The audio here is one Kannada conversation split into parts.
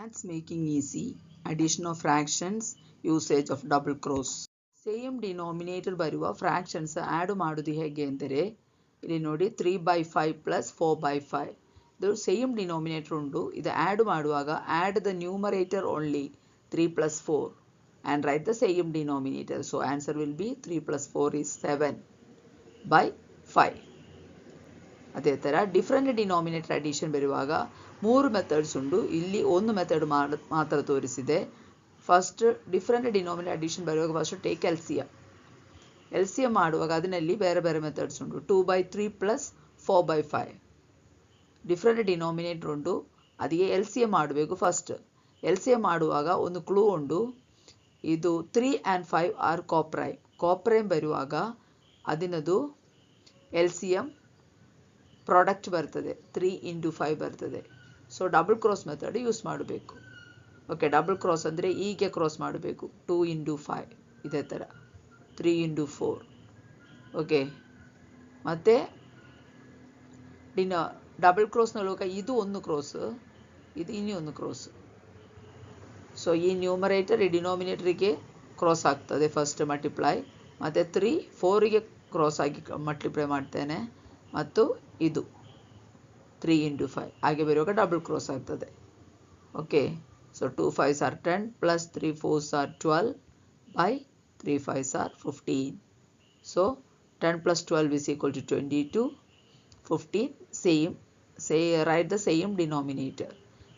Maths making easy. Addition of fractions. Usage of double cross. Same denominator ಬರುವ ಫ್ರಾಕ್ಷನ್ಸ್ ಆ್ಯಡ್ ಮಾಡೋದು ಹೇಗೆ ಅಂದರೆ ಇಲ್ಲಿ ನೋಡಿ 3/5 ಪ್ಲಸ್ 4/5 ಇದು ಸೇಮ್ ಡಿನಾಮಿನೇಟರ್ ಉಂಟು. ಇದು ಆ್ಯಡ್ ಮಾಡುವಾಗ add the numerator only 3 + 4 and right the same denominator. So answer will be 3 + 4 is 7/5. ಅದೇ ಥರ ಡಿಫ್ರೆಂಟ್ ಡಿನಾಮಿನೇಟರ್ ಅಡಿಷನ್ ಬರುವಾಗ 3 ಮೆಥಡ್ಸ್ ಉಂಟು. ಇಲ್ಲಿ ಒಂದು ಮೆಥಡ್ ಮಾತ್ರ ತೋರಿಸಿದೆ. ಫಸ್ಟ್ ಡಿಫ್ರೆಂಟ್ ಡಿನಾಮಿನೇಟರ್ ಅಡಿಷನ್ ಬರುವಾಗ first take L C M ಮಾಡುವಾಗ ಅದರಲ್ಲಿ ಬೇರೆ ಬೇರೆ ಮೆಥಡ್ಸ್ ಉಂಟು. 2/3 ಪ್ಲಸ್ 4/5 ಡಿಫ್ರೆಂಟ್ ಡಿನಾಮಿನೇಟರ್ ಉಂಟು. ಅದಕ್ಕೆ ಎಲ್ ಸಿ ಎಮ್ ಮಾಡಬೇಕು. ಫಸ್ಟ್ ಎಲ್ ಸಿ ಎಮ್ ಮಾಡುವಾಗ ಒಂದು ಕ್ಲೂ ಉಂಟು. ಇದು 3 and 5 ಆರ್ ಕಾಪ್ರೈಮ್ ಬರುವಾಗ ಅದನ್ನದು ಎಲ್ ಸಿ ಎಮ್ ಪ್ರಾಡಕ್ಟ್ ಬರ್ತದೆ, 3 × 5 ಬರ್ತದೆ. So double cross method use ಮಾಡಬೇಕು. ಓಕೆ, ಡಬಲ್ ಕ್ರಾಸ್ ಅಂದರೆ ಹೀಗೆ ಕ್ರಾಸ್ ಮಾಡಬೇಕು. 2 × 5 ಇದೇ ಥರ, 3 × 4. ಓಕೆ, ಮತ್ತು ಡಬಲ್ ಕ್ರಾಸ್ ನೋಡುವಾಗ ಇದು ಒಂದು ಕ್ರಾಸ್, ಇದು ಇನ್ನೊಂದು ಕ್ರಾಸ್. ಸೊ ಈ ನ್ಯೂಮರೇಟರ್ ಈ ಡಿನಾಮಿನೇಟರಿಗೆ ಕ್ರಾಸ್ ಆಗ್ತದೆ ಫಸ್ಟ್ ಮಲ್ಟಿಪ್ಲೈ, ಮತ್ತು 3 4ಗೆ ಕ್ರಾಸ್ ಆಗಿ ಮಲ್ಟಿಪ್ಲೈ ಮಾಡ್ತೇನೆ, ಮತ್ತು ಇದು 3 × 5 ಹಾಗೆ ಬರುವಾಗ ಡಬಲ್ ಕ್ರಾಸ್ ಆಗ್ತದೆ. Okay, so 2 5s are 10 plus 3 4s are 12 by 3 5s are 15. So 10 plus 12 is equal to 22. 15 write the same denominator.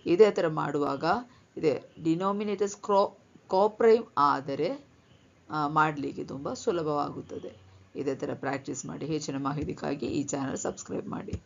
ಇದೇ ಥರ ಮಾಡುವಾಗ ಇದೆ ಡಿನಾಮಿನೇಟರ್ಸ್ ಕೋಪ್ರೈಮ್ ಆದರೆ ಮಾಡಲಿಕ್ಕೆ ತುಂಬ ಸುಲಭವಾಗುತ್ತದೆ. ಇದೇ ಥರ ಪ್ರಾಕ್ಟೀಸ್ ಮಾಡಿ. ಹೆಚ್ಚಿನ ಮಾಹಿತಿಗಾಗಿ ಈ ಚಾನಲ್ ಸಬ್ಸ್ಕ್ರೈಬ್ ಮಾಡಿ.